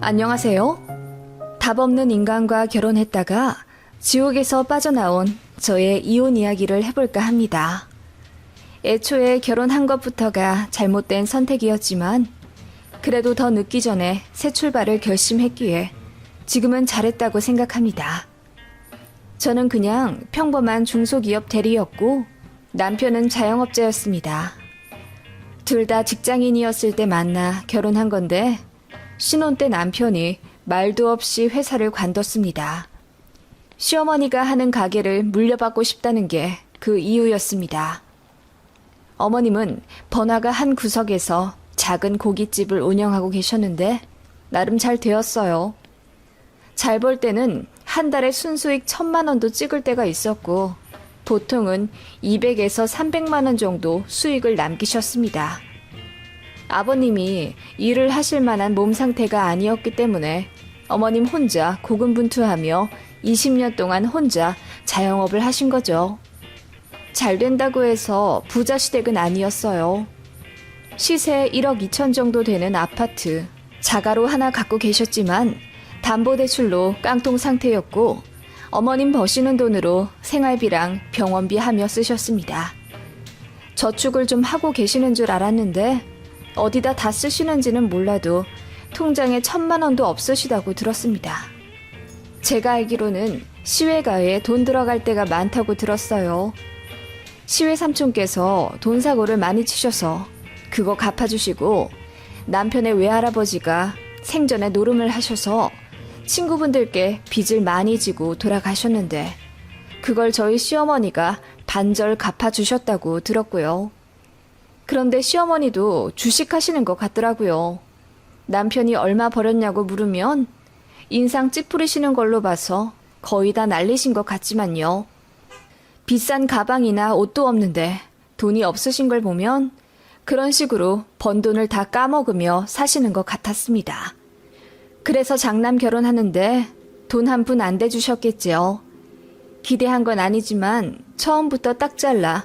안녕하세요. 답 없는 인간과 결혼했다가 지옥에서 빠져나온 저의 이혼 이야기를 해볼까 합니다. 애초에 결혼한 것부터가 잘못된 선택이었지만 그래도 더 늦기 전에 새 출발을 결심했기에 지금은 잘했다고 생각합니다. 저는 그냥 평범한 중소기업 대리였고 남편은 자영업자였습니다. 둘 다 직장인이었을 때 만나 결혼한 건데 신혼 때 남편이 말도 없이 회사를 관뒀습니다. 시어머니가 하는 가게를 물려받고 싶다는 게 그 이유였습니다. 어머님은 번화가 한 구석에서 작은 고깃집을 운영하고 계셨는데 나름 잘 되었어요. 잘 벌 때는 한 달에 순수익 1,000만 원도 찍을 때가 있었고 보통은 200에서 300만 원 정도 수익을 남기셨습니다. 아버님이 일을 하실 만한 몸 상태가 아니었기 때문에 어머님 혼자 고군분투하며 20년 동안 혼자 자영업을 하신 거죠. 잘 된다고 해서 부자 시댁은 아니었어요. 시세 1억 2천 정도 되는 아파트, 자가로 하나 갖고 계셨지만 담보대출로 깡통 상태였고 어머님 버시는 돈으로 생활비랑 병원비 하며 쓰셨습니다. 저축을 좀 하고 계시는 줄 알았는데 어디다 다 쓰시는지는 몰라도 통장에 1,000만 원도 없으시다고 들었습니다. 제가 알기로는 시외가에 돈 들어갈 때가 많다고 들었어요. 시외 삼촌께서 돈 사고를 많이 치셔서 그거 갚아주시고 남편의 외할아버지가 생전에 노름을 하셔서 친구분들께 빚을 많이 지고 돌아가셨는데 그걸 저희 시어머니가 반절 갚아주셨다고 들었고요. 그런데 시어머니도 주식하시는 것 같더라고요. 남편이 얼마 벌었냐고 물으면 인상 찌푸리시는 걸로 봐서 거의 다 날리신 것 같지만요. 비싼 가방이나 옷도 없는데 돈이 없으신 걸 보면 그런 식으로 번 돈을 다 까먹으며 사시는 것 같았습니다. 그래서 장남 결혼하는데 돈 한 푼 안 대주셨겠지요. 기대한 건 아니지만 처음부터 딱 잘라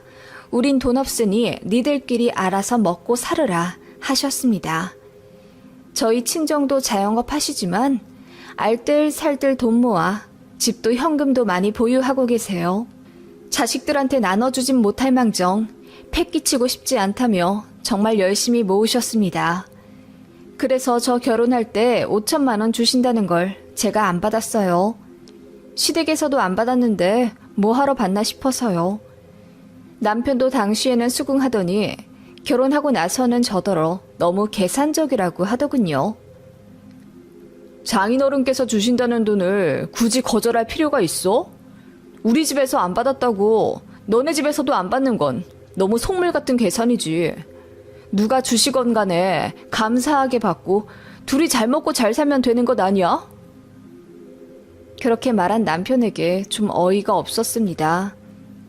우린 돈 없으니 니들끼리 알아서 먹고 살으라 하셨습니다. 저희 친정도 자영업 하시지만 알뜰살뜰 돈 모아 집도 현금도 많이 보유하고 계세요. 자식들한테 나눠주진 못할 망정 패 끼치고 싶지 않다며 정말 열심히 모으셨습니다. 그래서 저 결혼할 때 5천만 원 주신다는 걸 제가 안 받았어요. 시댁에서도 안 받았는데 뭐하러 받나 싶어서요. 남편도 당시에는 수긍하더니 결혼하고 나서는 저더러 너무 계산적이라고 하더군요. 장인어른께서 주신다는 돈을 굳이 거절할 필요가 있어? 우리 집에서 안 받았다고 너네 집에서도 안 받는 건 너무 속물 같은 계산이지. 누가 주시건 간에 감사하게 받고 둘이 잘 먹고 잘 살면 되는 것 아니야? 그렇게 말한 남편에게 좀 어이가 없었습니다.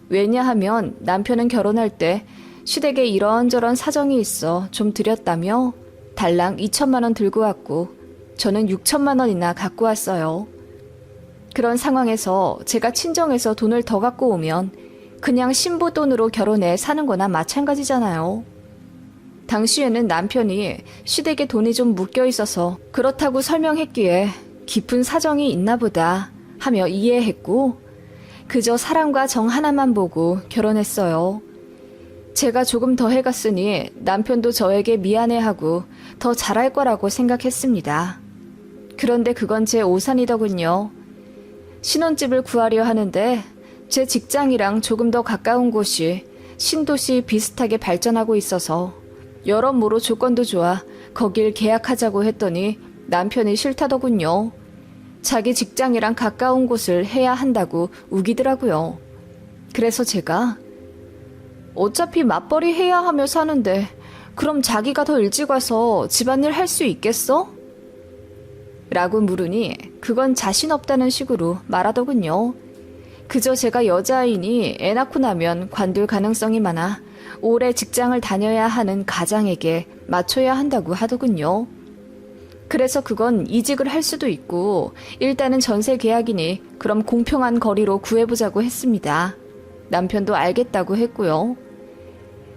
왜냐하면 남편은 결혼할 때 시댁에 이런저런 사정이 있어 좀 드렸다며 달랑 2천만 원 들고 왔고 저는 6천만 원이나 갖고 왔어요. 그런 상황에서 제가 친정에서 돈을 더 갖고 오면 그냥 신부 돈으로 결혼해 사는 거나 마찬가지잖아요. 당시에는 남편이 시댁에 돈이 좀 묶여 있어서 그렇다고 설명했기에 깊은 사정이 있나 보다 하며 이해했고 그저 사랑과 정 하나만 보고 결혼했어요. 제가 조금 더 해갔으니 남편도 저에게 미안해하고 더 잘할 거라고 생각했습니다. 그런데 그건 제 오산이더군요. 신혼집을 구하려 하는데 제 직장이랑 조금 더 가까운 곳이 신도시 비슷하게 발전하고 있어서 여러모로 조건도 좋아 거길 계약하자고 했더니 남편이 싫다더군요. 자기 직장이랑 가까운 곳을 해야 한다고 우기더라고요. 그래서 제가 어차피 맞벌이 해야 하며 사는데 그럼 자기가 더 일찍 와서 집안일 할 수 있겠어? 라고 물으니 그건 자신 없다는 식으로 말하더군요. 그저 제가 여자아이니 애 낳고 나면 관둘 가능성이 많아 오래 직장을 다녀야 하는 가장에게 맞춰야 한다고 하더군요. 그래서 그건 이직을 할 수도 있고 일단은 전세 계약이니 그럼 공평한 거리로 구해보자고 했습니다. 남편도 알겠다고 했고요.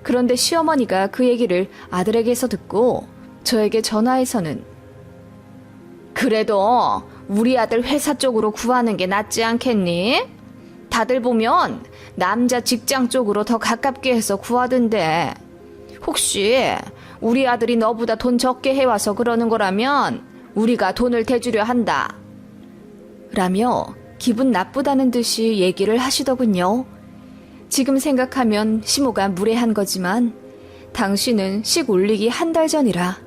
그런데 시어머니가 그 얘기를 아들에게서 듣고 저에게 전화해서는 그래도 우리 아들 회사 쪽으로 구하는 게 낫지 않겠니? 다들 보면 남자 직장 쪽으로 더 가깝게 해서 구하던데 혹시 우리 아들이 너보다 돈 적게 해와서 그러는 거라면 우리가 돈을 대주려 한다. 라며 기분 나쁘다는 듯이 얘기를 하시더군요. 지금 생각하면 시모가 무례한 거지만 당시는 식 올리기 한 달 전이라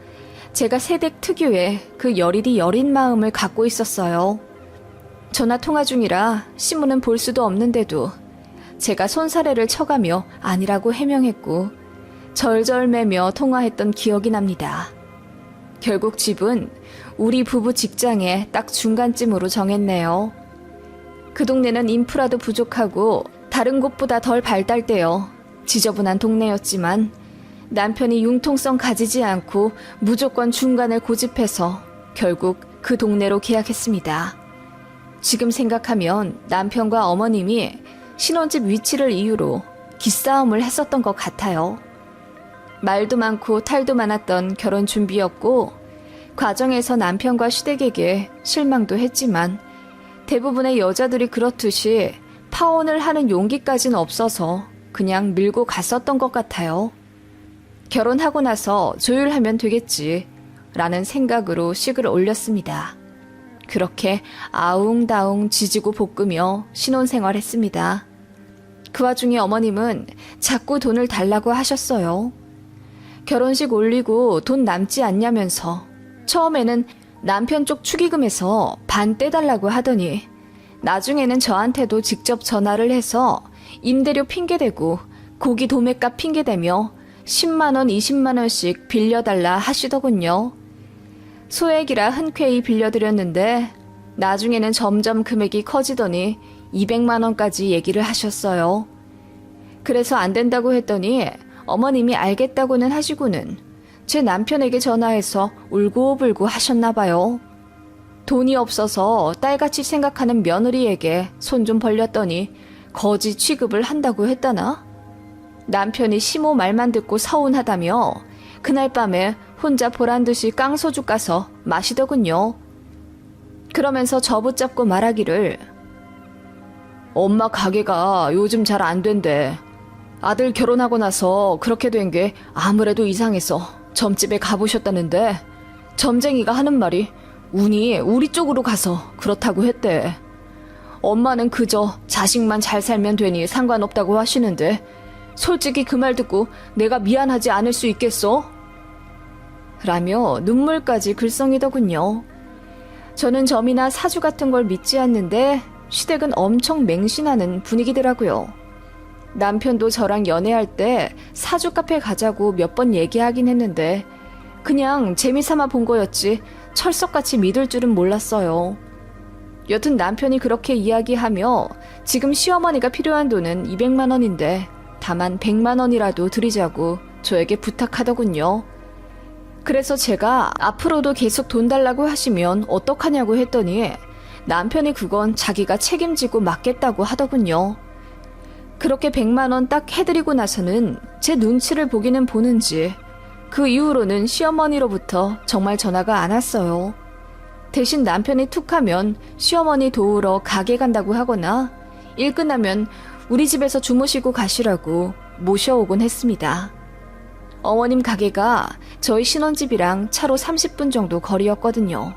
제가 새댁 특유의 그 여리디 여린 마음을 갖고 있었어요. 전화 통화 중이라 시모는 볼 수도 없는데도 제가 손사래를 쳐가며 아니라고 해명했고 절절매며 통화했던 기억이 납니다. 결국 집은 우리 부부 직장의 딱 중간쯤으로 정했네요. 그 동네는 인프라도 부족하고 다른 곳보다 덜 발달되어 지저분한 동네였지만 남편이 융통성 가지지 않고 무조건 중간을 고집해서 결국 그 동네로 계약했습니다. 지금 생각하면 남편과 어머님이 신혼집 위치를 이유로 기싸움을 했었던 것 같아요. 말도 많고 탈도 많았던 결혼 준비였고 과정에서 남편과 시댁에게 실망도 했지만 대부분의 여자들이 그렇듯이 파혼을 하는 용기까지는 없어서 그냥 밀고 갔었던 것 같아요. 결혼하고 나서 조율하면 되겠지 라는 생각으로 식을 올렸습니다. 그렇게 아웅다웅 지지고 볶으며 신혼생활했습니다. 그 와중에 어머님은 자꾸 돈을 달라고 하셨어요. 결혼식 올리고 돈 남지 않냐면서 처음에는 남편 쪽 축의금에서 반 떼달라고 하더니 나중에는 저한테도 직접 전화를 해서 임대료 핑계대고 고기 도매값 핑계대며 10만원, 20만원씩 빌려달라 하시더군요. 소액이라 흔쾌히 빌려드렸는데 나중에는 점점 금액이 커지더니 200만원까지 얘기를 하셨어요. 그래서 안 된다고 했더니 어머님이 알겠다고는 하시고는 제 남편에게 전화해서 울고불고 하셨나 봐요. 돈이 없어서 딸같이 생각하는 며느리에게 손 좀 벌렸더니 거지 취급을 한다고 했다나? 남편이 시모 말만 듣고 서운하다며 그날 밤에 혼자 보란듯이 깡소주 까서 마시더군요. 그러면서 저 붙잡고 말하기를 엄마 가게가 요즘 잘 안 된대. 아들 결혼하고 나서 그렇게 된 게 아무래도 이상해서 점집에 가보셨다는데 점쟁이가 하는 말이 운이 우리 쪽으로 가서 그렇다고 했대. 엄마는 그저 자식만 잘 살면 되니 상관없다고 하시는데 솔직히 그 말 듣고 내가 미안하지 않을 수 있겠어? 라며 눈물까지 글썽이더군요. 저는 점이나 사주 같은 걸 믿지 않는데 시댁은 엄청 맹신하는 분위기더라고요. 남편도 저랑 연애할 때 사주 카페 가자고 몇 번 얘기하긴 했는데 그냥 재미삼아 본 거였지 철석같이 믿을 줄은 몰랐어요. 여튼 남편이 그렇게 이야기하며 지금 시어머니가 필요한 돈은 200만 원인데 다만 100만 원이라도 드리자고 저에게 부탁하더군요. 그래서 제가 앞으로도 계속 돈 달라고 하시면 어떡하냐고 했더니 남편이 그건 자기가 책임지고 맡겠다고 하더군요. 그렇게 100만 원 딱 해드리고 나서는 제 눈치를 보기는 보는지 그 이후로는 시어머니로부터 정말 전화가 안 왔어요. 대신 남편이 툭하면 시어머니 도우러 가게 간다고 하거나 일 끝나면 우리 집에서 주무시고 가시라고 모셔오곤 했습니다. 어머님 가게가 저희 신혼집이랑 차로 30분 정도 거리였거든요.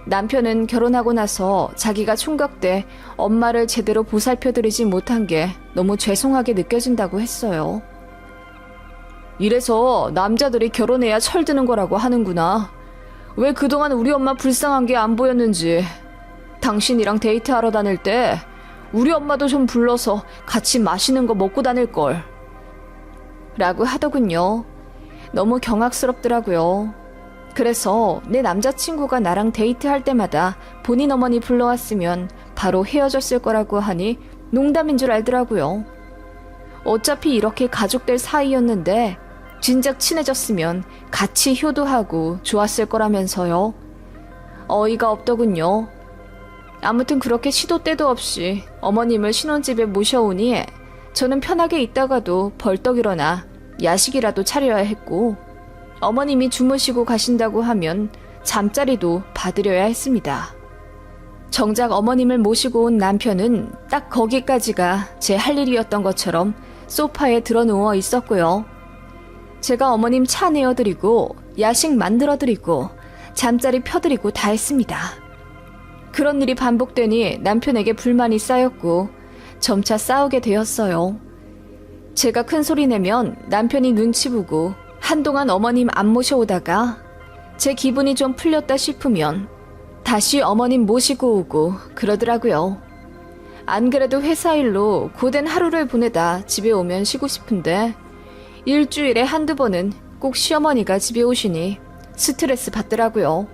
남편은 결혼하고 나서 자기가 총각 때 엄마를 제대로 보살펴드리지 못한 게 너무 죄송하게 느껴진다고 했어요. 이래서 남자들이 결혼해야 철드는 거라고 하는구나. 왜 그동안 우리 엄마 불쌍한 게 안 보였는지. 당신이랑 데이트하러 다닐 때 우리 엄마도 좀 불러서 같이 맛있는 거 먹고 다닐걸. 라고 하더군요. 너무 경악스럽더라고요. 그래서 내 남자친구가 나랑 데이트할 때마다 본인 어머니 불러왔으면 바로 헤어졌을 거라고 하니 농담인 줄 알더라고요. 어차피 이렇게 가족될 사이였는데 진작 친해졌으면 같이 효도하고 좋았을 거라면서요. 어이가 없더군요. 아무튼 그렇게 시도 때도 없이 어머님을 신혼집에 모셔오니 저는 편하게 있다가도 벌떡 일어나 야식이라도 차려야 했고, 어머님이 주무시고 가신다고 하면 잠자리도 받으려야 했습니다. 정작 어머님을 모시고 온 남편은 딱 거기까지가 제 할 일이었던 것처럼 소파에 드러누워 있었고요. 제가 어머님 차 내어드리고 야식 만들어드리고 잠자리 펴드리고 다 했습니다. 그런 일이 반복되니 남편에게 불만이 쌓였고 점차 싸우게 되었어요. 제가 큰 소리 내면 남편이 눈치 보고 한동안 어머님 안 모셔오다가 제 기분이 좀 풀렸다 싶으면 다시 어머님 모시고 오고 그러더라고요. 안 그래도 회사 일로 고된 하루를 보내다 집에 오면 쉬고 싶은데 일주일에 한두 번은 꼭 시어머니가 집에 오시니 스트레스 받더라고요.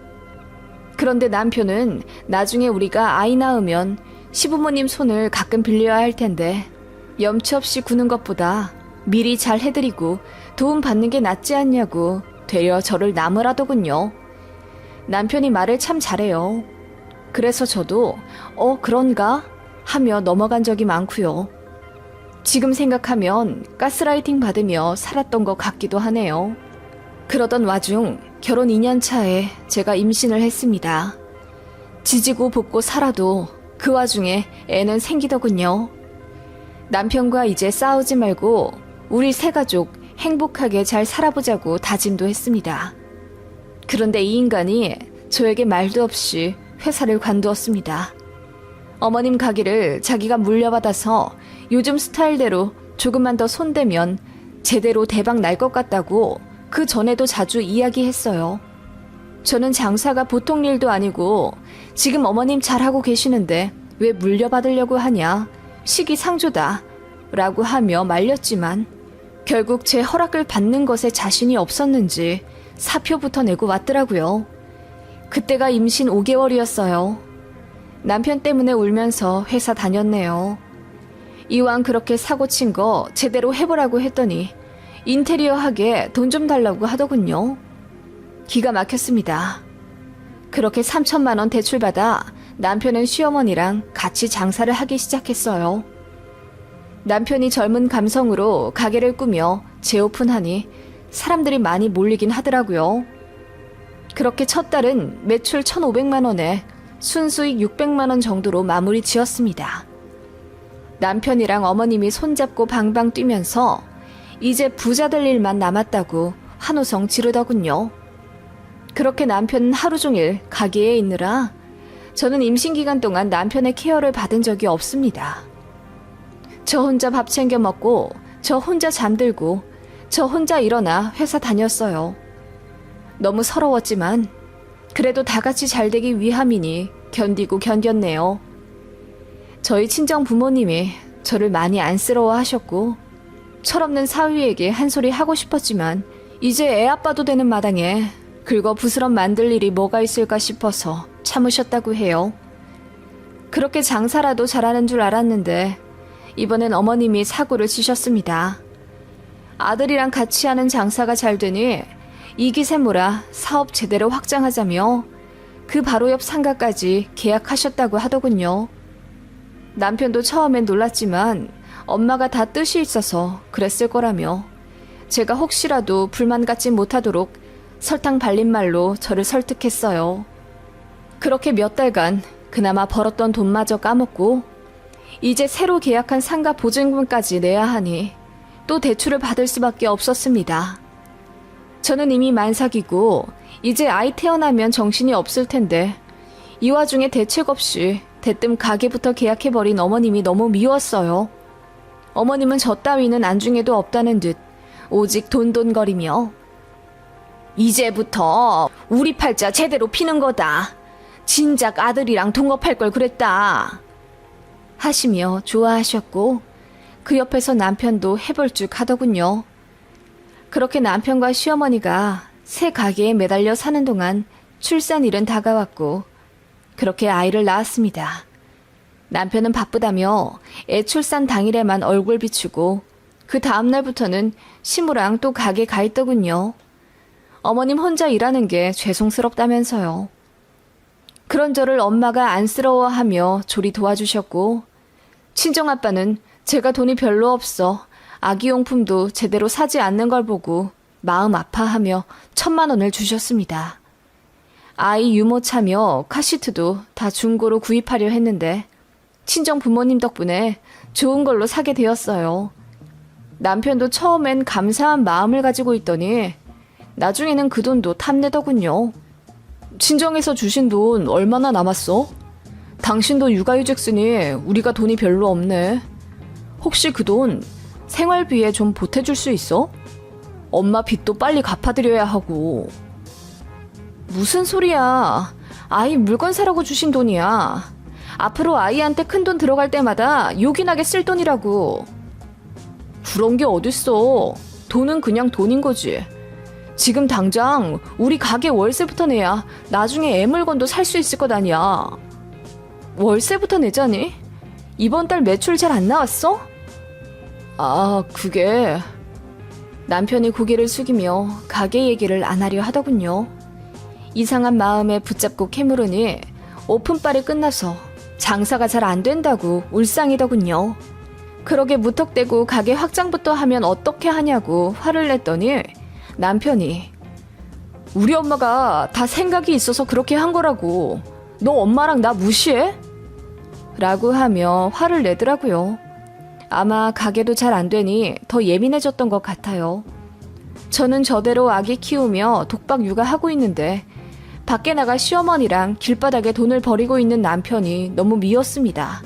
그런데 남편은 나중에 우리가 아이 낳으면 시부모님 손을 가끔 빌려야 할 텐데 염치 없이 구는 것보다 미리 잘 해드리고 도움 받는 게 낫지 않냐고 되려 저를 나무라더군요. 남편이 말을 참 잘해요. 그래서 저도 그런가? 하며 넘어간 적이 많고요. 지금 생각하면 가스라이팅 받으며 살았던 것 같기도 하네요. 그러던 와중 결혼 2년 차에 제가 임신을 했습니다. 지지고 볶고 살아도 그 와중에 애는 생기더군요. 남편과 이제 싸우지 말고 우리 세 가족 행복하게 잘 살아보자고 다짐도 했습니다. 그런데 이 인간이 저에게 말도 없이 회사를 관두었습니다. 어머님 가게를 자기가 물려받아서 요즘 스타일대로 조금만 더 손대면 제대로 대박 날 것 같다고 그 전에도 자주 이야기했어요. 저는 장사가 보통 일도 아니고 지금 어머님 잘하고 계시는데 왜 물려받으려고 하냐, 시기상조다 라고 하며 말렸지만 결국 제 허락을 받는 것에 자신이 없었는지 사표부터 내고 왔더라고요. 그때가 임신 5개월이었어요. 남편 때문에 울면서 회사 다녔네요. 이왕 그렇게 사고친 거 제대로 해보라고 했더니 인테리어 하게 돈 좀 달라고 하더군요. 기가 막혔습니다. 그렇게 3천만 원 대출받아 남편은 시어머니랑 같이 장사를 하기 시작했어요. 남편이 젊은 감성으로 가게를 꾸며 재오픈하니 사람들이 많이 몰리긴 하더라고요. 그렇게 첫 달은 매출 1,500만 원에 순수익 600만 원 정도로 마무리 지었습니다. 남편이랑 어머님이 손잡고 방방 뛰면서 이제 부자 될 일만 남았다고 환호성 지르더군요. 그렇게 남편은 하루 종일 가게에 있느라 저는 임신 기간 동안 남편의 케어를 받은 적이 없습니다. 저 혼자 밥 챙겨 먹고 저 혼자 잠들고 저 혼자 일어나 회사 다녔어요. 너무 서러웠지만 그래도 다 같이 잘 되기 위함이니 견디고 견뎠네요. 저희 친정 부모님이 저를 많이 안쓰러워하셨고 철없는 사위에게 한 소리 하고 싶었지만 이제 애 아빠도 되는 마당에 긁어 부스럼 만들 일이 뭐가 있을까 싶어서 참으셨다고 해요. 그렇게 장사라도 잘하는 줄 알았는데 이번엔 어머님이 사고를 치셨습니다. 아들이랑 같이 하는 장사가 잘 되니 이기세모라 사업 제대로 확장하자며 그 바로 옆 상가까지 계약하셨다고 하더군요. 남편도 처음엔 놀랐지만 엄마가 다 뜻이 있어서 그랬을 거라며 제가 혹시라도 불만 갖지 못하도록 설탕 발린 말로 저를 설득했어요. 그렇게 몇 달간 그나마 벌었던 돈마저 까먹고 이제 새로 계약한 상가 보증금까지 내야 하니 또 대출을 받을 수밖에 없었습니다. 저는 이미 만삭이고 이제 아이 태어나면 정신이 없을 텐데 이 와중에 대책 없이 대뜸 가게부터 계약해버린 어머님이 너무 미웠어요. 어머님은 저 따위는 안중에도 없다는 듯 오직 돈돈거리며 이제부터 우리 팔자 제대로 피는 거다. 진작 아들이랑 동업할 걸 그랬다. 하시며 좋아하셨고 그 옆에서 남편도 해볼 줄 하더군요. 그렇게 남편과 시어머니가 새 가게에 매달려 사는 동안 출산일은 다가왔고 그렇게 아이를 낳았습니다. 남편은 바쁘다며 애 출산 당일에만 얼굴 비추고 그 다음날부터는 시무랑 또 가게 가 있더군요. 어머님 혼자 일하는 게 죄송스럽다면서요. 그런 저를 엄마가 안쓰러워하며 조리 도와주셨고 친정아빠는 제가 돈이 별로 없어 아기용품도 제대로 사지 않는 걸 보고 마음 아파하며 1,000만 원을 주셨습니다. 아이 유모차며 카시트도 다 중고로 구입하려 했는데 친정 부모님 덕분에 좋은 걸로 사게 되었어요. 남편도 처음엔 감사한 마음을 가지고 있더니 나중에는 그 돈도 탐내더군요. 친정에서 주신 돈 얼마나 남았어? 당신도 육아휴직 쓰니 우리가 돈이 별로 없네. 혹시 그 돈 생활비에 좀 보태줄 수 있어? 엄마 빚도 빨리 갚아드려야 하고. 무슨 소리야. 아이 물건 사라고 주신 돈이야. 앞으로 아이한테 큰 돈 들어갈 때마다 요긴하게 쓸 돈이라고. 그런 게 어딨어. 돈은 그냥 돈인 거지. 지금 당장 우리 가게 월세부터 내야 나중에 애 물건도 살 수 있을 것 아니야. 월세부터 내자니? 이번 달 매출 잘 안 나왔어? 아, 그게... 남편이 고개를 숙이며 가게 얘기를 안 하려 하더군요. 이상한 마음에 붙잡고 캐물으니 오픈빨이 끝나서 장사가 잘 안 된다고 울상이더군요. 그러게 무턱대고 가게 확장부터 하면 어떻게 하냐고 화를 냈더니 남편이 우리 엄마가 다 생각이 있어서 그렇게 한 거라고. 너 엄마랑 나 무시해? 라고 하며 화를 내더라고요. 아마 가게도 잘 안 되니 더 예민해졌던 것 같아요. 저는 저대로 아기 키우며 독박 육아하고 있는데 밖에 나가 시어머니랑 길바닥에 돈을 버리고 있는 남편이 너무 미웠습니다.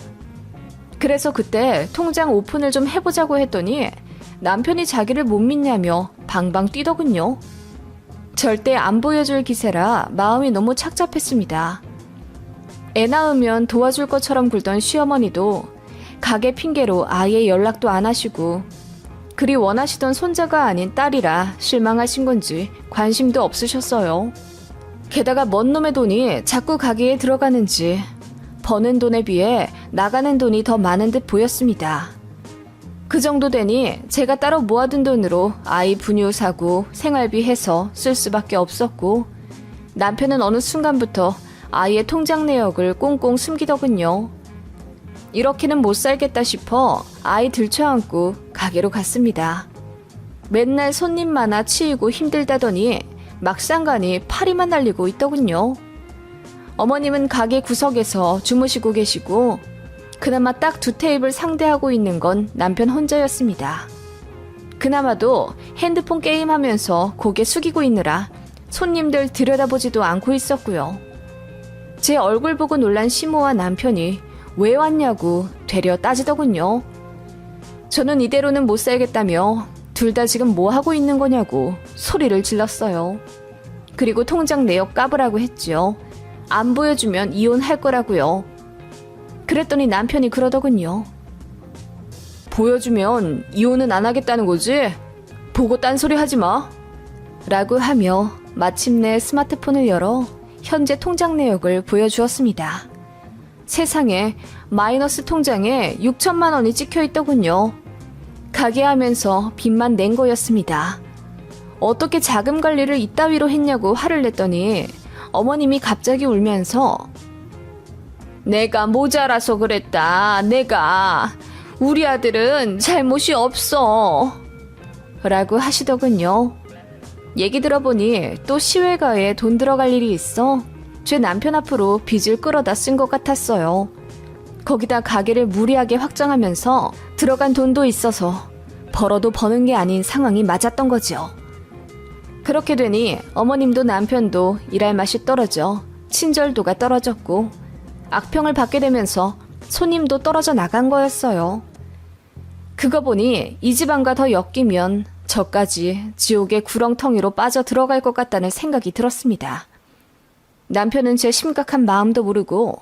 그래서 그때 통장 오픈을 좀 해보자고 했더니 남편이 자기를 못 믿냐며 방방 뛰더군요. 절대 안 보여줄 기세라 마음이 너무 착잡했습니다. 애 낳으면 도와줄 것처럼 굴던 시어머니도 가게 핑계로 아예 연락도 안 하시고 그리 원하시던 손자가 아닌 딸이라 실망하신 건지 관심도 없으셨어요. 게다가 먼 놈의 돈이 자꾸 가게에 들어가는지 버는 돈에 비해 나가는 돈이 더 많은 듯 보였습니다. 그 정도 되니 제가 따로 모아둔 돈으로 아이 분유 사고 생활비 해서 쓸 수밖에 없었고 남편은 어느 순간부터 아이의 통장 내역을 꽁꽁 숨기더군요. 이렇게는 못 살겠다 싶어 아이 들쳐안고 가게로 갔습니다. 맨날 손님 많아 치이고 힘들다더니 막상 가니 파리만 날리고 있더군요. 어머님은 가게 구석에서 주무시고 계시고 그나마 딱 2테이블 상대하고 있는 건 남편 혼자였습니다. 그나마도 핸드폰 게임하면서 고개 숙이고 있느라 손님들 들여다보지도 않고 있었고요. 제 얼굴 보고 놀란 시모와 남편이 왜 왔냐고 되려 따지더군요. 저는 이대로는 못 살겠다며 둘 다 지금 뭐 하고 있는 거냐고 소리를 질렀어요. 그리고 통장 내역 까보라고 했죠. 안 보여주면 이혼할 거라고요. 그랬더니 남편이 그러더군요. 보여주면 이혼은 안 하겠다는 거지? 보고 딴소리 하지 마. 라고 하며 마침내 스마트폰을 열어 현재 통장 내역을 보여주었습니다. 세상에 마이너스 통장에 6천만 원이 찍혀 있더군요. 가게 하면서 빚만 낸 거였습니다. 어떻게 자금 관리를 이따위로 했냐고 화를 냈더니 어머님이 갑자기 울면서 내가 모자라서 그랬다. 내가. 우리 아들은 잘못이 없어. 라고 하시더군요. 얘기 들어보니 또 시외가에 돈 들어갈 일이 있어 제 남편 앞으로 빚을 끌어다 쓴 것 같았어요. 거기다 가게를 무리하게 확장하면서 들어간 돈도 있어서 벌어도 버는 게 아닌 상황이 맞았던 거죠. 그렇게 되니 어머님도 남편도 일할 맛이 떨어져 친절도가 떨어졌고 악평을 받게 되면서 손님도 떨어져 나간 거였어요. 그거 보니 이 집안과 더 엮이면 저까지 지옥의 구렁텅이로 빠져 들어갈 것 같다는 생각이 들었습니다. 남편은 제 심각한 마음도 모르고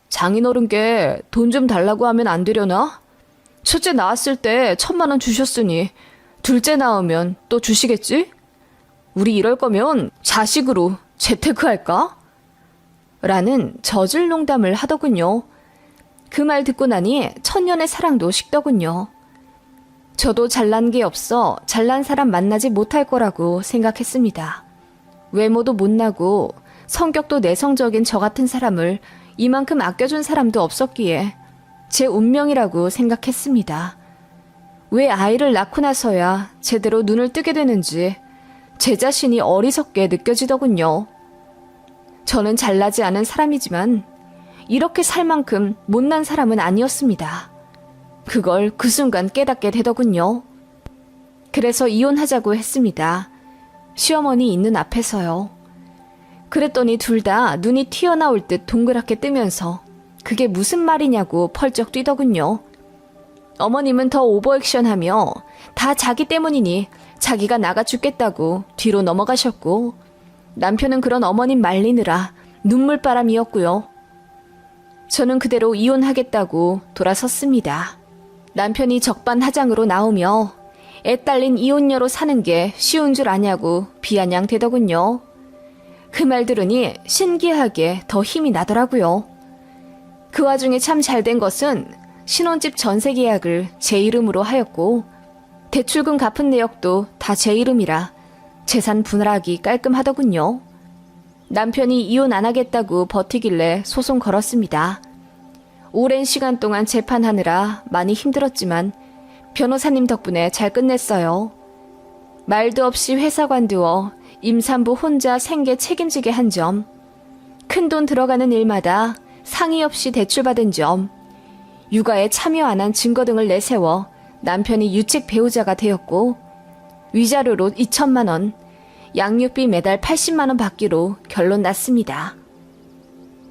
장인어른께 돈 좀 달라고 하면 안 되려나? 첫째 낳았을 때 1,000만 원 주셨으니 둘째 낳으면 또 주시겠지? 우리 이럴 거면 자식으로 재테크할까? 라는 저질 농담을 하더군요. 그 말 듣고 나니 천년의 사랑도 식더군요. 저도 잘난 게 없어 잘난 사람 만나지 못할 거라고 생각했습니다. 외모도 못나고 성격도 내성적인 저 같은 사람을 이만큼 아껴준 사람도 없었기에 제 운명이라고 생각했습니다. 왜 아이를 낳고 나서야 제대로 눈을 뜨게 되는지 제 자신이 어리석게 느껴지더군요. 저는 잘나지 않은 사람이지만 이렇게 살 만큼 못난 사람은 아니었습니다. 그걸 그 순간 깨닫게 되더군요. 그래서 이혼하자고 했습니다. 시어머니 있는 앞에서요. 그랬더니 둘 다 눈이 튀어나올 듯 동그랗게 뜨면서 그게 무슨 말이냐고 펄쩍 뛰더군요. 어머님은 더 오버액션하며 다 자기 때문이니 자기가 나가 죽겠다고 뒤로 넘어가셨고, 남편은 그런 어머님 말리느라 눈물바람이었고요. 저는 그대로 이혼하겠다고 돌아섰습니다. 남편이 적반하장으로 나오며 애 딸린 이혼녀로 사는 게 쉬운 줄 아냐고 비아냥대더군요. 그 말 들으니 신기하게 더 힘이 나더라고요. 그 와중에 참 잘된 것은 신혼집 전세 계약을 제 이름으로 하였고, 대출금 갚은 내역도 다 제 이름이라 재산 분할하기 깔끔하더군요. 남편이 이혼 안 하겠다고 버티길래 소송 걸었습니다. 오랜 시간 동안 재판하느라 많이 힘들었지만 변호사님 덕분에 잘 끝냈어요. 말도 없이 회사 관두어 임산부 혼자 생계 책임지게 한 점, 큰돈 들어가는 일마다 상의 없이 대출받은 점, 육아에 참여 안 한 증거 등을 내세워 남편이 유책 배우자가 되었고, 위자료로 2천만 원, 양육비 매달 80만 원 받기로 결론 났습니다.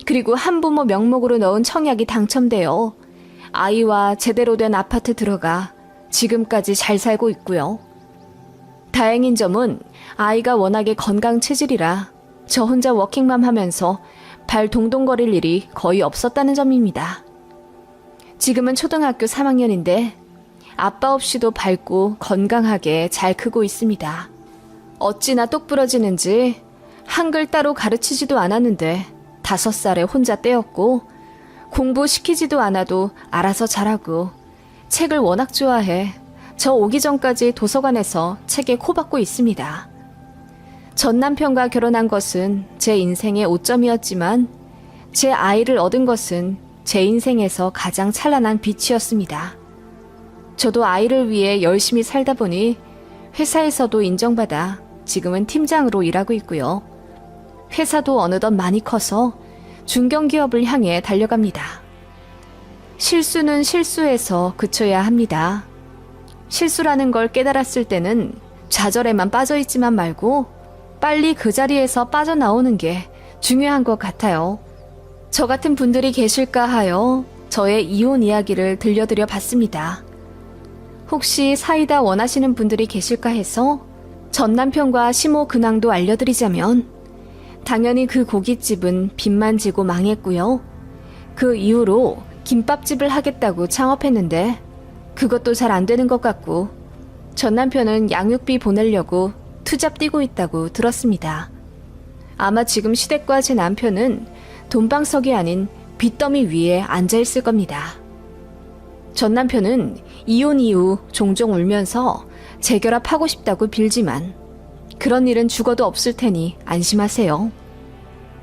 그리고 한부모 명목으로 넣은 청약이 당첨되어 아이와 제대로 된 아파트 들어가 지금까지 잘 살고 있고요. 다행인 점은 아이가 워낙에 건강 체질이라 저 혼자 워킹맘 하면서 발 동동거릴 일이 거의 없었다는 점입니다. 지금은 초등학교 3학년인데 아빠 없이도 밝고 건강하게 잘 크고 있습니다. 어찌나 똑부러지는지 한글 따로 가르치지도 않았는데 5살에 혼자 떼었고, 공부시키지도 않아도 알아서 잘하고, 책을 워낙 좋아해 저 오기 전까지 도서관에서 책에 코박고 있습니다. 전 남편과 결혼한 것은 제 인생의 오점이었지만 제 아이를 얻은 것은 제 인생에서 가장 찬란한 빛이었습니다. 저도 아이를 위해 열심히 살다 보니 회사에서도 인정받아 지금은 팀장으로 일하고 있고요. 회사도 어느덧 많이 커서 중견기업을 향해 달려갑니다. 실수는 실수에서 그쳐야 합니다. 실수라는 걸 깨달았을 때는 좌절에만 빠져있지만 말고 빨리 그 자리에서 빠져나오는 게 중요한 것 같아요. 저 같은 분들이 계실까 하여 저의 이혼 이야기를 들려드려 봤습니다. 혹시 사이다 원하시는 분들이 계실까 해서 전 남편과 시모 근황도 알려드리자면, 당연히 그 고깃집은 빚만 지고 망했고요. 그 이후로 김밥집을 하겠다고 창업했는데 그것도 잘 안 되는 것 같고, 전 남편은 양육비 보내려고 투잡 뛰고 있다고 들었습니다. 아마 지금 시댁과 제 남편은 돈방석이 아닌 빚더미 위에 앉아있을 겁니다. 전 남편은 이혼 이후 종종 울면서 재결합하고 싶다고 빌지만 그런 일은 죽어도 없을 테니 안심하세요.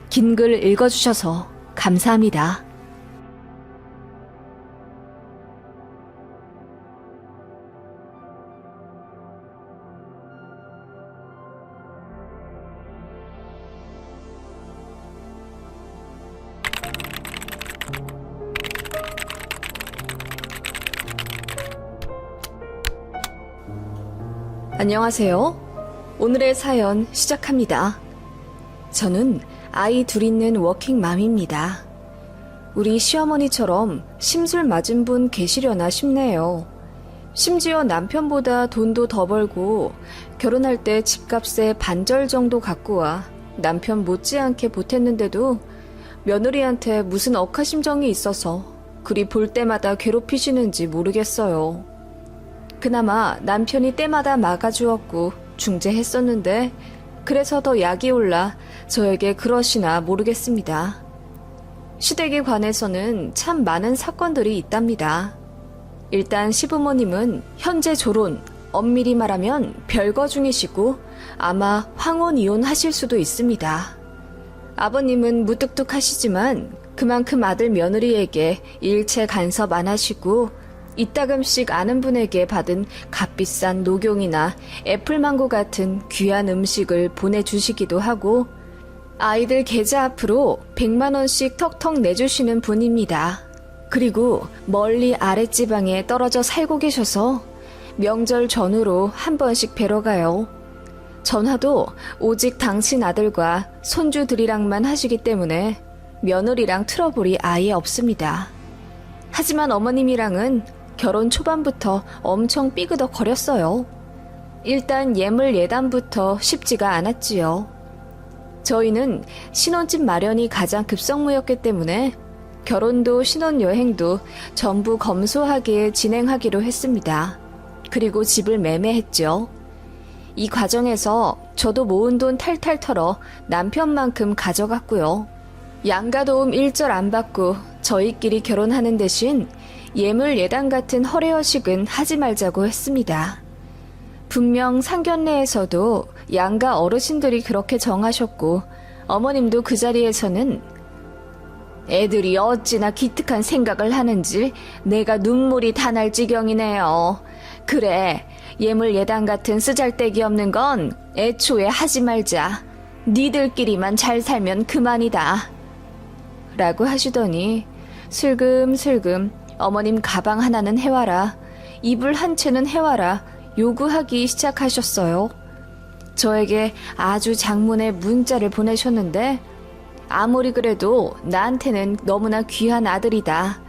긴 글 읽어주셔서 감사합니다. 안녕하세요. 오늘의 사연 시작합니다. 저는 아이 둘 있는 워킹맘입니다. 우리 시어머니처럼 심술 맞은 분 계시려나 싶네요. 심지어 남편보다 돈도 더 벌고 결혼할 때 집값의 반절 정도 갖고 와 남편 못지않게 보탰는데도 며느리한테 무슨 억하심정이 있어서 그리 볼 때마다 괴롭히시는지 모르겠어요. 그나마 남편이 때마다 막아주었고 중재했었는데 그래서 더 약이 올라 저에게 그러시나 모르겠습니다. 시댁에 관해서는 참 많은 사건들이 있답니다. 일단 시부모님은 현재 졸혼, 엄밀히 말하면 별거 중이시고 아마 황혼 이혼하실 수도 있습니다. 아버님은 무뚝뚝하시지만 그만큼 아들 며느리에게 일체 간섭 안 하시고 이따금씩 아는 분에게 받은 값비싼 녹용이나 애플망고 같은 귀한 음식을 보내주시기도 하고 아이들 계좌 앞으로 100만 원씩 턱턱 내주시는 분입니다. 그리고 멀리 아랫지방에 떨어져 살고 계셔서 명절 전후로 한 번씩 뵈러 가요. 전화도 오직 당신 아들과 손주들이랑만 하시기 때문에 며느리랑 트러블이 아예 없습니다. 하지만 어머님이랑은 결혼 초반부터 엄청 삐그덕거렸어요. 일단 예물 예단부터 쉽지가 않았지요. 저희는 신혼집 마련이 가장 급선무였기 때문에 결혼도 신혼여행도 전부 검소하게 진행하기로 했습니다. 그리고 집을 매매했죠. 이 과정에서 저도 모은 돈 탈탈 털어 남편만큼 가져갔고요. 양가도움 일절 안 받고 저희끼리 결혼하는 대신 예물 예단 같은 허례허식은 하지 말자고 했습니다. 분명 상견례에서도 양가 어르신들이 그렇게 정하셨고 어머님도 그 자리에서는 애들이 어찌나 기특한 생각을 하는지 내가 눈물이 다 날 지경이네요. 그래, 예물 예단 같은 쓰잘데기 없는 건 애초에 하지 말자. 니들끼리만 잘 살면 그만이다. 라고 하시더니 슬금슬금 어머님 가방 하나는 해와라, 이불 한 채는 해와라 요구하기 시작하셨어요. 저에게 아주 장문의 문자를 보내셨는데 아무리 그래도 나한테는 너무나 귀한 아들이다.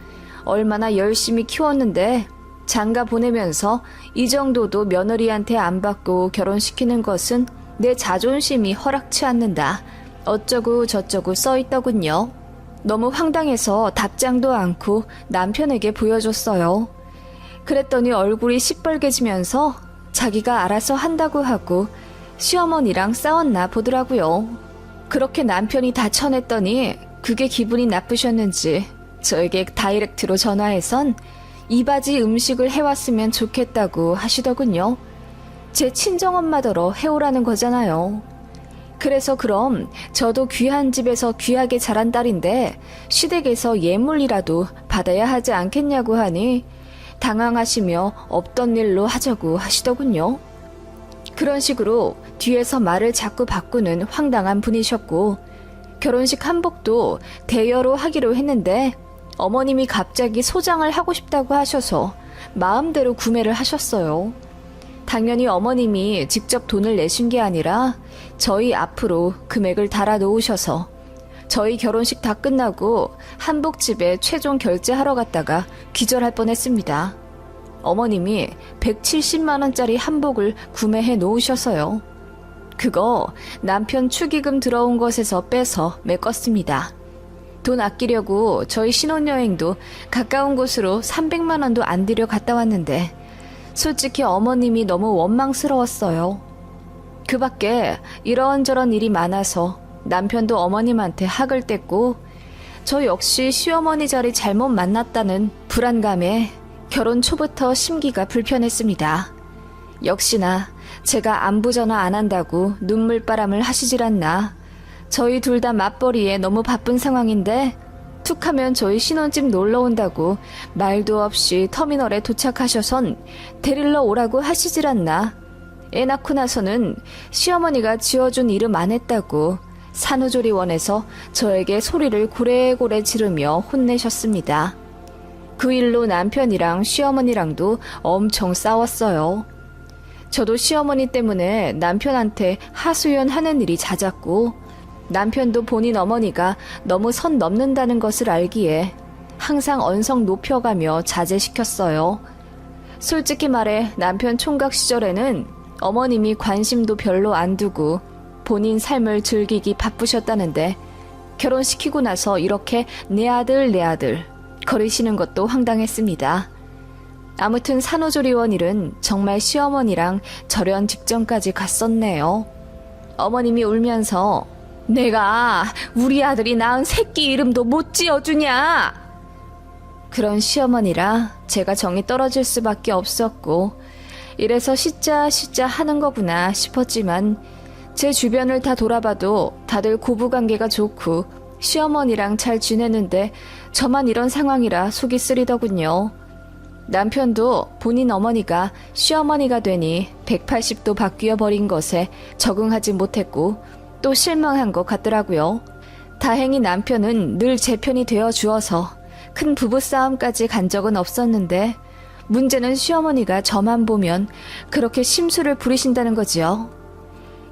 얼마나 열심히 키웠는데 장가 보내면서 이 정도도 며느리한테 안 받고 결혼시키는 것은 내 자존심이 허락치 않는다. 어쩌고 저쩌고 써있더군요. 너무 황당해서 답장도 않고 남편에게 보여줬어요. 그랬더니 얼굴이 시뻘개지면서 자기가 알아서 한다고 하고 시어머니랑 싸웠나 보더라고요. 그렇게 남편이 다 쳐냈더니 그게 기분이 나쁘셨는지 저에게 다이렉트로 전화해선 이 바지 음식을 해왔으면 좋겠다고 하시더군요. 제 친정엄마더러 해오라는 거잖아요. 그래서 그럼 저도 귀한 집에서 귀하게 자란 딸인데 시댁에서 예물이라도 받아야 하지 않겠냐고 하니 당황하시며 없던 일로 하자고 하시더군요. 그런 식으로 뒤에서 말을 자꾸 바꾸는 황당한 분이셨고 결혼식 한복도 대여로 하기로 했는데 어머님이 갑자기 소장을 하고 싶다고 하셔서 마음대로 구매를 하셨어요. 당연히 어머님이 직접 돈을 내신 게 아니라 저희 앞으로 금액을 달아 놓으셔서 저희 결혼식 다 끝나고 한복집에 최종 결제하러 갔다가 기절할 뻔했습니다. 어머님이 170만 원짜리 한복을 구매해 놓으셔서요. 그거 남편 축의금 들어온 것에서 빼서 메꿨습니다. 돈 아끼려고 저희 신혼여행도 가까운 곳으로 300만 원도 안 들여 갔다 왔는데 솔직히 어머님이 너무 원망스러웠어요. 그 밖에 이런저런 일이 많아서 남편도 어머님한테 학을 뗐고 저 역시 시어머니 자리 잘못 만났다는 불안감에 결혼 초부터 심기가 불편했습니다. 역시나 제가 안부 전화 안 한다고 눈물바람을 하시질 않나. 저희 둘 다 맞벌이에 너무 바쁜 상황인데 툭하면 저희 신혼집 놀러 온다고 말도 없이 터미널에 도착하셔선 데리러 오라고 하시질 않나. 애 낳고 나서는 시어머니가 지어준 이름 안 했다고 산후조리원에서 저에게 소리를 고래고래 지르며 혼내셨습니다. 그 일로 남편이랑 시어머니랑도 엄청 싸웠어요. 저도 시어머니 때문에 남편한테 하소연하는 일이 잦았고 남편도 본인 어머니가 너무 선 넘는다는 것을 알기에 항상 언성 높여가며 자제시켰어요. 솔직히 말해 남편 총각 시절에는 어머님이 관심도 별로 안 두고 본인 삶을 즐기기 바쁘셨다는데 결혼시키고 나서 이렇게 내 아들 거리시는 것도 황당했습니다. 아무튼 산후조리원 일은 정말 시어머니랑 절연 직전까지 갔었네요. 어머님이 울면서 내가 우리 아들이 낳은 새끼 이름도 못 지어주냐? 그런 시어머니라 제가 정이 떨어질 수밖에 없었고 이래서 시짜 하는 거구나 싶었지만 제 주변을 다 돌아봐도 다들 고부관계가 좋고 시어머니랑 잘 지내는데 저만 이런 상황이라 속이 쓰리더군요. 남편도 본인 어머니가 시어머니가 되니 180도 바뀌어 버린 것에 적응하지 못했고 또 실망한 것 같더라고요. 다행히 남편은 늘 제 편이 되어 주어서 큰 부부싸움까지 간 적은 없었는데 문제는 시어머니가 저만 보면 그렇게 심술을 부리신다는 거지요.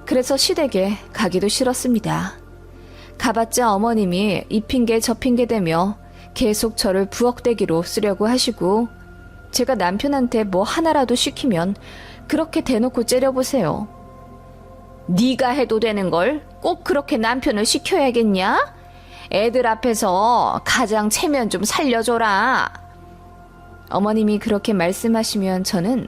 그래서 시댁에 가기도 싫었습니다. 가봤자 어머님이 이 핑계 저 핑계 대며 계속 저를 부엌대기로 쓰려고 하시고 제가 남편한테 뭐 하나라도 시키면 그렇게 대놓고 째려보세요. 네가 해도 되는 걸 꼭 그렇게 남편을 시켜야겠냐? 애들 앞에서 가장 체면 좀 살려줘라. 어머님이 그렇게 말씀하시면 저는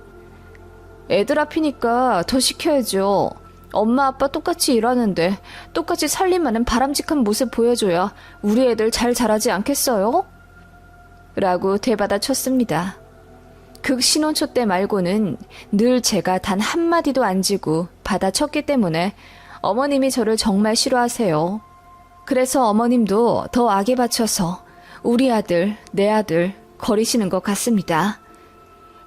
애들 앞이니까 더 시켜야죠. 엄마 아빠 똑같이 일하는데 똑같이 살림하는 바람직한 모습 보여줘야 우리 애들 잘 자라지 않겠어요? 라고 되받아 쳤습니다. 극 신혼초 때 말고는 늘 제가 단 한마디도 안 지고 받아쳤기 때문에 어머님이 저를 정말 싫어하세요. 그래서 어머님도 더 악에 받쳐서 우리 아들, 내 아들 거리시는 것 같습니다.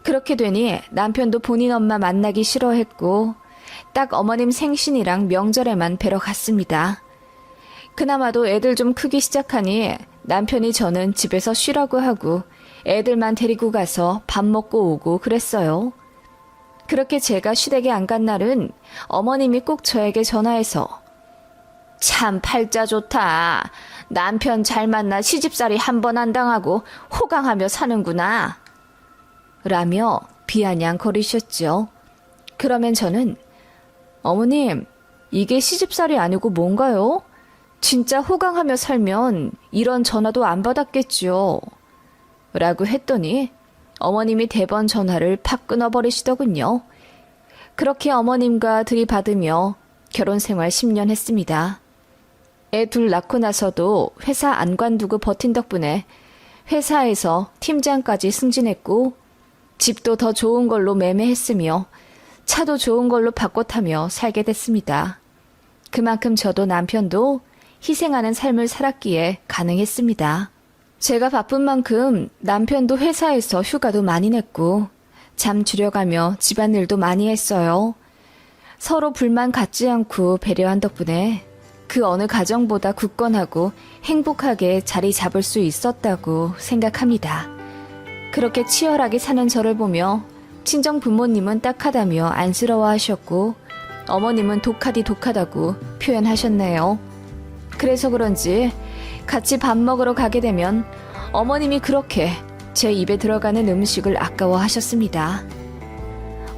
그렇게 되니 남편도 본인 엄마 만나기 싫어했고 딱 어머님 생신이랑 명절에만 뵈러 갔습니다. 그나마도 애들 좀 크기 시작하니 남편이 저는 집에서 쉬라고 하고 애들만 데리고 가서 밥 먹고 오고 그랬어요. 그렇게 제가 시댁에 안 간 날은 어머님이 꼭 저에게 전화해서 참 팔자 좋다. 남편 잘 만나 시집살이 한 번 안 당하고 호강하며 사는구나. 라며 비아냥거리셨죠. 그러면 저는 어머님, 이게 시집살이 아니고 뭔가요? 진짜 호강하며 살면 이런 전화도 안 받았겠죠. 라고 했더니 어머님이 대번 전화를 팍 끊어버리시더군요. 그렇게 어머님과 들이받으며 결혼생활 10년 했습니다. 애 둘 낳고 나서도 회사 안 관두고 버틴 덕분에 회사에서 팀장까지 승진했고 집도 더 좋은 걸로 매매했으며 차도 좋은 걸로 바꿔 타며 살게 됐습니다. 그만큼 저도 남편도 희생하는 삶을 살았기에 가능했습니다. 제가 바쁜 만큼 남편도 회사에서 휴가도 많이 냈고 잠 줄여가며 집안일도 많이 했어요. 서로 불만 갖지 않고 배려한 덕분에 그 어느 가정보다 굳건하고 행복하게 자리 잡을 수 있었다고 생각합니다. 그렇게 치열하게 사는 저를 보며 친정 부모님은 딱하다며 안쓰러워하셨고 어머님은 독하다고 표현하셨네요. 그래서 그런지 같이 밥 먹으러 가게 되면 어머님이 그렇게 제 입에 들어가는 음식을 아까워하셨습니다.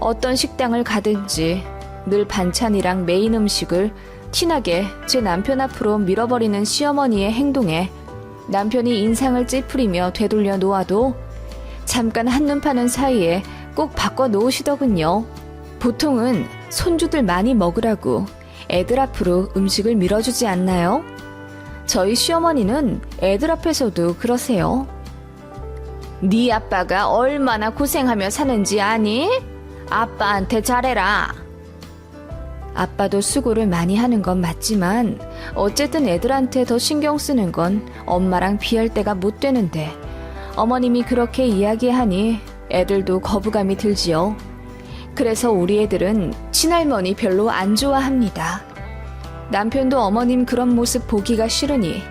어떤 식당을 가든지 늘 반찬이랑 메인 음식을 티나게 제 남편 앞으로 밀어버리는 시어머니의 행동에 남편이 인상을 찌푸리며 되돌려 놓아도 잠깐 한눈 파는 사이에 꼭 바꿔 놓으시더군요. 보통은 손주들 많이 먹으라고 애들 앞으로 음식을 밀어주지 않나요? 저희 시어머니는 애들 앞에서도 그러세요. 네 아빠가 얼마나 고생하며 사는지 아니? 아빠한테 잘해라. 아빠도 수고를 많이 하는 건 맞지만 어쨌든 애들한테 더 신경 쓰는 건 엄마랑 비할 때가 못 되는데 어머님이 그렇게 이야기하니 애들도 거부감이 들지요. 그래서 우리 애들은 친할머니 별로 안 좋아합니다. 남편도 어머님 그런 모습 보기가 싫으니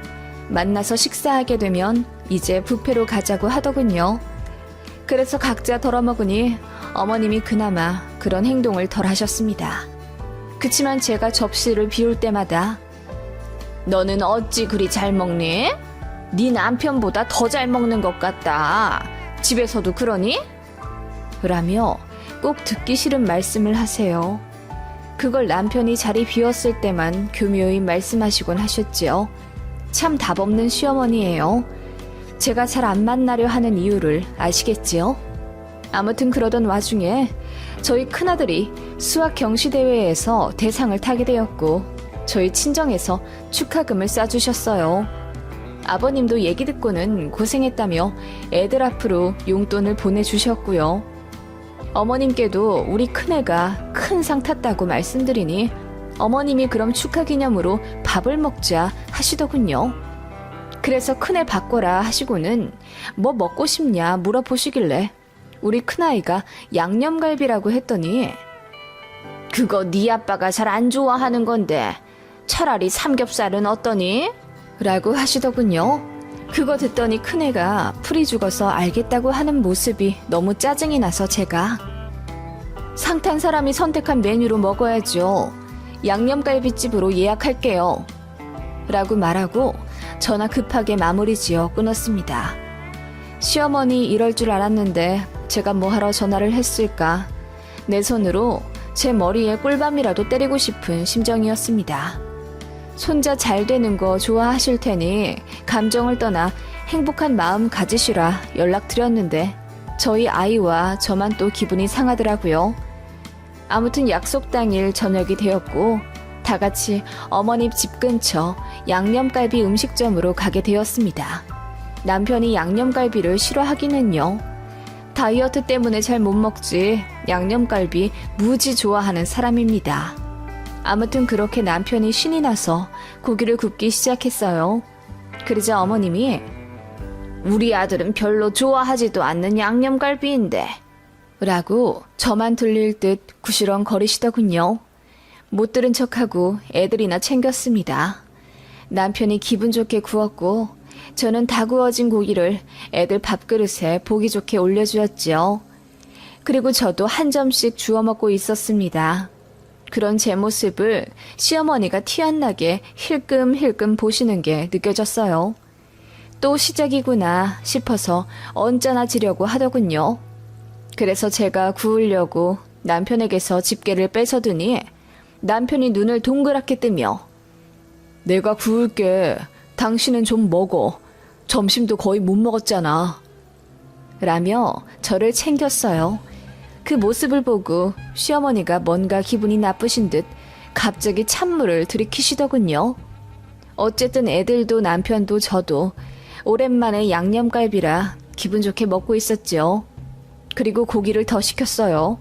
만나서 식사하게 되면 이제 뷔페로 가자고 하더군요. 그래서 각자 덜어먹으니 어머님이 그나마 그런 행동을 덜 하셨습니다. 그치만 제가 접시를 비울 때마다 너는 어찌 그리 잘 먹니? 네 남편보다 더 잘 먹는 것 같다. 집에서도 그러니? 라며 꼭 듣기 싫은 말씀을 하세요. 그걸 남편이 자리 비웠을 때만 교묘히 말씀하시곤 하셨지요. 참 답없는 시어머니예요. 제가 잘 안 만나려 하는 이유를 아시겠지요? 아무튼 그러던 와중에 저희 큰아들이 수학 경시대회에서 대상을 타게 되었고 저희 친정에서 축하금을 싸주셨어요. 아버님도 얘기 듣고는 고생했다며 애들 앞으로 용돈을 보내주셨고요. 어머님께도 우리 큰애가 큰 상 탔다고 말씀드리니 어머님이 그럼 축하 기념으로 밥을 먹자 하시더군요. 그래서 큰애 바꿔라 하시고는 뭐 먹고 싶냐 물어보시길래 우리 큰아이가 양념갈비라고 했더니 그거 네 아빠가 잘 안 좋아하는 건데 차라리 삼겹살은 어떠니? 라고 하시더군요. 그거 듣더니 큰애가 풀이 죽어서 알겠다고 하는 모습이 너무 짜증이 나서 제가 상탄 사람이 선택한 메뉴로 먹어야죠. 양념갈비집으로 예약할게요. 라고 말하고 전화 급하게 마무리 지어 끊었습니다. 시어머니 이럴 줄 알았는데 제가 뭐하러 전화를 했을까. 내 손으로 제 머리에 꿀밤이라도 때리고 싶은 심정이었습니다. 손자 잘 되는 거 좋아하실 테니 감정을 떠나 행복한 마음 가지시라 연락드렸는데 저희 아이와 저만 또 기분이 상하더라고요. 아무튼 약속 당일 저녁이 되었고 다 같이 어머님 집 근처 양념갈비 음식점으로 가게 되었습니다. 남편이 양념갈비를 싫어하기는요. 다이어트 때문에 잘 못 먹지 양념갈비 무지 좋아하는 사람입니다. 아무튼 그렇게 남편이 신이 나서 고기를 굽기 시작했어요. 그러자 어머님이 우리 아들은 별로 좋아하지도 않는 양념갈비인데 라고 저만 들릴 듯 구시렁거리시더군요. 못 들은 척하고 애들이나 챙겼습니다. 남편이 기분 좋게 구웠고 저는 다 구워진 고기를 애들 밥그릇에 보기 좋게 올려주었지요. 그리고 저도 한 점씩 주워 먹고 있었습니다. 그런 제 모습을 시어머니가 티 안 나게 힐끔힐끔 보시는 게 느껴졌어요. 또 시작이구나 싶어서 언짢아지려고 하더군요. 그래서 제가 구우려고 남편에게서 집게를 뺏어두니 남편이 눈을 동그랗게 뜨며 내가 구울게. 당신은 좀 먹어. 점심도 거의 못 먹었잖아. 라며 저를 챙겼어요. 그 모습을 보고 시어머니가 뭔가 기분이 나쁘신 듯 갑자기 찬물을 들이키시더군요. 어쨌든 애들도 남편도 저도 오랜만에 양념갈비라 기분 좋게 먹고 있었죠. 그리고 고기를 더 시켰어요.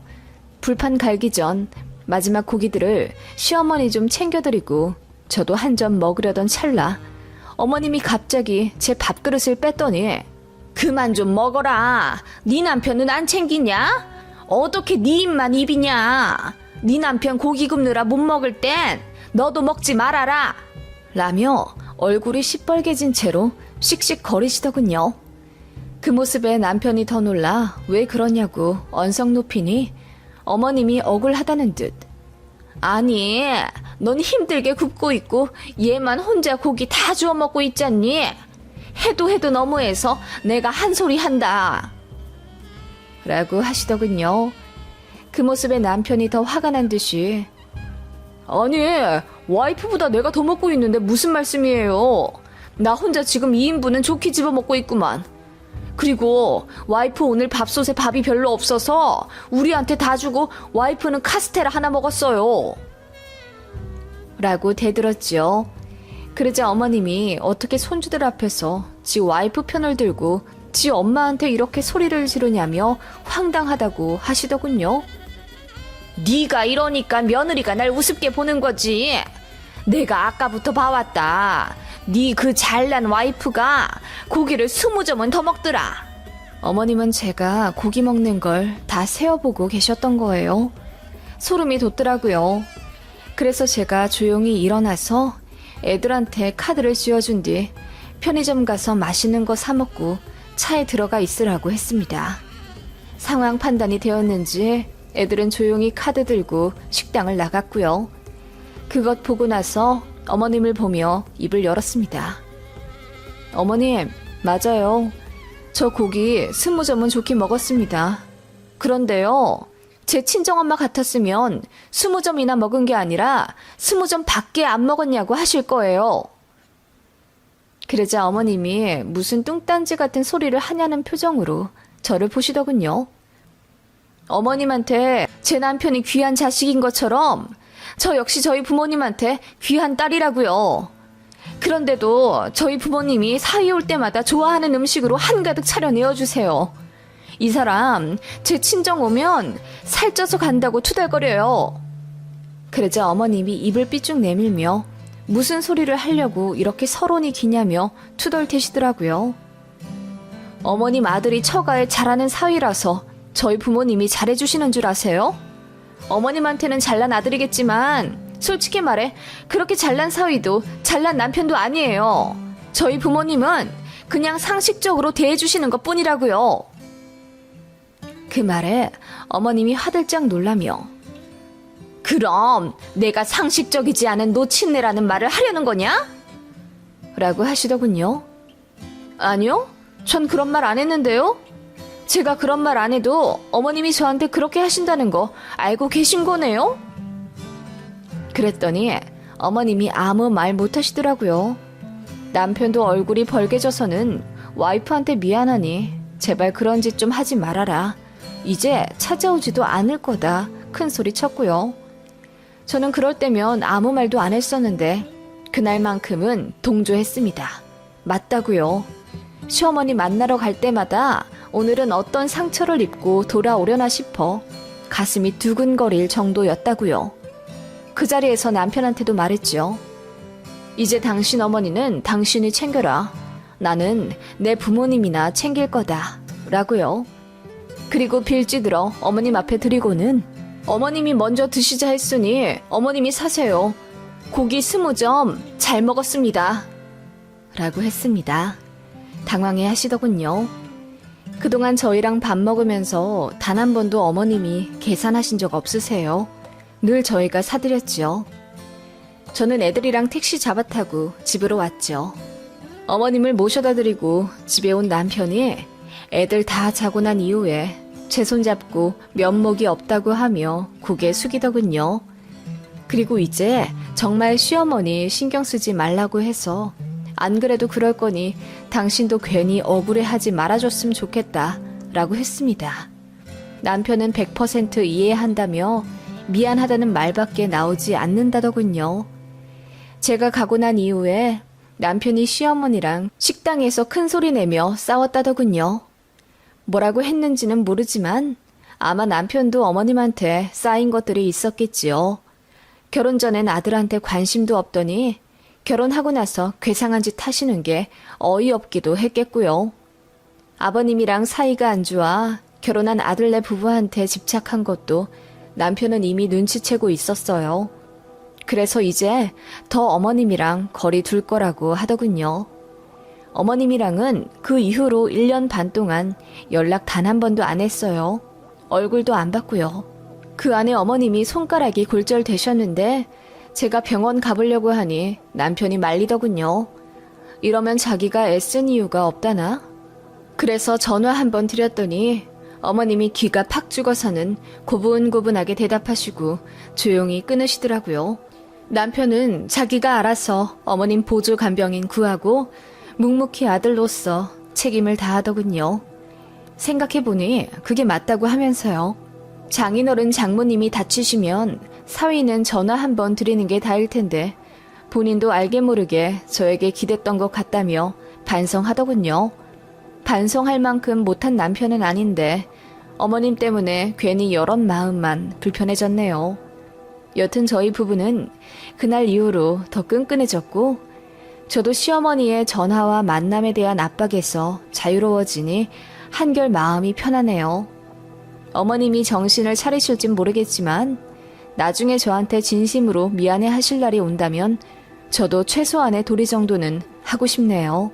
불판 갈기 전 마지막 고기들을 시어머니 좀 챙겨드리고 저도 한 점 먹으려던 찰나 어머님이 갑자기 제 밥그릇을 뺐더니 그만 좀 먹어라. 네 남편은 안 챙기냐? 어떻게 네 입만 입이냐? 네 남편 고기 굽느라 못 먹을 땐 너도 먹지 말아라. 라며 얼굴이 시뻘개진 채로 씩씩거리시더군요. 그 모습에 남편이 더 놀라 왜 그러냐고 언성 높이니 어머님이 억울하다는 듯 아니 넌 힘들게 굽고 있고 얘만 혼자 고기 다 주워 먹고 있잖니. 해도 너무해서 내가 한 소리 한다. 라고 하시더군요. 그 모습에 남편이 더 화가 난 듯이 아니 와이프보다 내가 더 먹고 있는데 무슨 말씀이에요. 나 혼자 지금 2인분은 좋게 집어먹고 있구만. 그리고 와이프 오늘 밥솥에 밥이 별로 없어서 우리한테 다 주고 와이프는 카스테라 하나 먹었어요. 라고 대들었지요. 그러자 어머님이 어떻게 손주들 앞에서 지 와이프 편을 들고 지 엄마한테 이렇게 소리를 지르냐며 황당하다고 하시더군요. 네가 이러니까 며느리가 날 우습게 보는 거지. 내가 아까부터 봐왔다. 네 그 잘난 와이프가 고기를 20점은 더 먹더라. 어머님은 제가 고기 먹는 걸 다 세어보고 계셨던 거예요. 소름이 돋더라고요. 그래서 제가 조용히 일어나서 애들한테 카드를 씌워준 뒤 편의점 가서 맛있는 거 사 먹고 차에 들어가 있으라고 했습니다. 상황 판단이 되었는지 애들은 조용히 카드 들고 식당을 나갔고요. 그것 보고 나서 어머님을 보며 입을 열었습니다. 어머님, 맞아요. 저 고기 20점은 좋게 먹었습니다. 그런데요, 제 친정엄마 같았으면 20점이나 먹은 게 아니라 20점 밖에 안 먹었냐고 하실 거예요. 그러자 어머님이 무슨 뚱딴지 같은 소리를 하냐는 표정으로 저를 보시더군요. 어머님한테 제 남편이 귀한 자식인 것처럼 저 역시 저희 부모님한테 귀한 딸이라고요. 그런데도 저희 부모님이 사위 올 때마다 좋아하는 음식으로 한가득 차려 내어주세요. 이 사람 제 친정 오면 살쪄서 간다고 투덜거려요. 그러자 어머님이 입을 삐쭉 내밀며 무슨 소리를 하려고 이렇게 서론이 기냐며 투덜대시더라고요. 어머님 아들이 처가에 잘하는 사위라서 저희 부모님이 잘해주시는 줄 아세요? 어머님한테는 잘난 아들이겠지만 솔직히 말해 그렇게 잘난 사위도 잘난 남편도 아니에요. 저희 부모님은 그냥 상식적으로 대해주시는 것 뿐이라고요. 그 말에 어머님이 화들짝 놀라며 그럼 내가 상식적이지 않은 노친네라는 말을 하려는 거냐? 라고 하시더군요. 아니요, 전 그런 말 안 했는데요. 제가 그런 말 안 해도 어머님이 저한테 그렇게 하신다는 거 알고 계신 거네요? 그랬더니 어머님이 아무 말 못 하시더라고요. 남편도 얼굴이 벌개져서는 와이프한테 미안하니 제발 그런 짓 좀 하지 말아라. 이제 찾아오지도 않을 거다. 큰 소리 쳤고요. 저는 그럴 때면 아무 말도 안 했었는데 그날만큼은 동조했습니다. 맞다고요. 시어머니 만나러 갈 때마다 오늘은 어떤 상처를 입고 돌아오려나 싶어 가슴이 두근거릴 정도였다고요. 그 자리에서 남편한테도 말했죠. 이제 당신 어머니는 당신이 챙겨라. 나는 내 부모님이나 챙길 거다. 라고요. 그리고 빌지들어 어머님 앞에 드리고는 어머님이 먼저 드시자 했으니 어머님이 사세요. 고기 20점 잘 먹었습니다. 라고 했습니다. 당황해 하시더군요. 그동안 저희랑 밥 먹으면서 단 한 번도 어머님이 계산하신 적 없으세요. 늘 저희가 사드렸죠. 저는 애들이랑 택시 잡아타고 집으로 왔죠. 어머님을 모셔다 드리고 집에 온 남편이 애들 다 자고 난 이후에 제 손잡고 면목이 없다고 하며 고개 숙이더군요. 그리고 이제 정말 시어머니 신경 쓰지 말라고 해서 안 그래도 그럴 거니 당신도 괜히 억울해하지 말아줬으면 좋겠다 라고 했습니다. 남편은 100% 이해한다며 미안하다는 말밖에 나오지 않는다더군요. 제가 가고 난 이후에 남편이 시어머니랑 식당에서 큰 소리 내며 싸웠다더군요. 뭐라고 했는지는 모르지만 아마 남편도 어머님한테 쌓인 것들이 있었겠지요. 결혼 전엔 아들한테 관심도 없더니 결혼하고 나서 괴상한 짓 하시는 게 어이없기도 했겠고요. 아버님이랑 사이가 안 좋아 결혼한 아들네 부부한테 집착한 것도 남편은 이미 눈치채고 있었어요. 그래서 이제 더 어머님이랑 거리 둘 거라고 하더군요. 어머님이랑은 그 이후로 1년 반 동안 연락 단 한 번도 안 했어요. 얼굴도 안 봤고요. 그 안에 어머님이 손가락이 골절되셨는데 제가 병원 가보려고 하니 남편이 말리더군요. 이러면 자기가 애쓴 이유가 없다나? 그래서 전화 한 번 드렸더니 어머님이 귀가 팍 죽어서는 고분고분하게 대답하시고 조용히 끊으시더라고요. 남편은 자기가 알아서 어머님 보조 간병인 구하고 묵묵히 아들로서 책임을 다하더군요. 생각해보니 그게 맞다고 하면서요. 장인어른 장모님이 다치시면 사위는 전화 한 번 드리는 게 다일 텐데 본인도 알게 모르게 저에게 기댔던 것 같다며 반성하더군요. 반성할 만큼 못한 남편은 아닌데 어머님 때문에 괜히 여럿 마음만 불편해졌네요. 여튼 저희 부부는 그날 이후로 더 끈끈해졌고 저도 시어머니의 전화와 만남에 대한 압박에서 자유로워지니 한결 마음이 편하네요. 어머님이 정신을 차리실진 모르겠지만 나중에 저한테 진심으로 미안해 하실 날이 온다면 저도 최소한의 도리 정도는 하고 싶네요.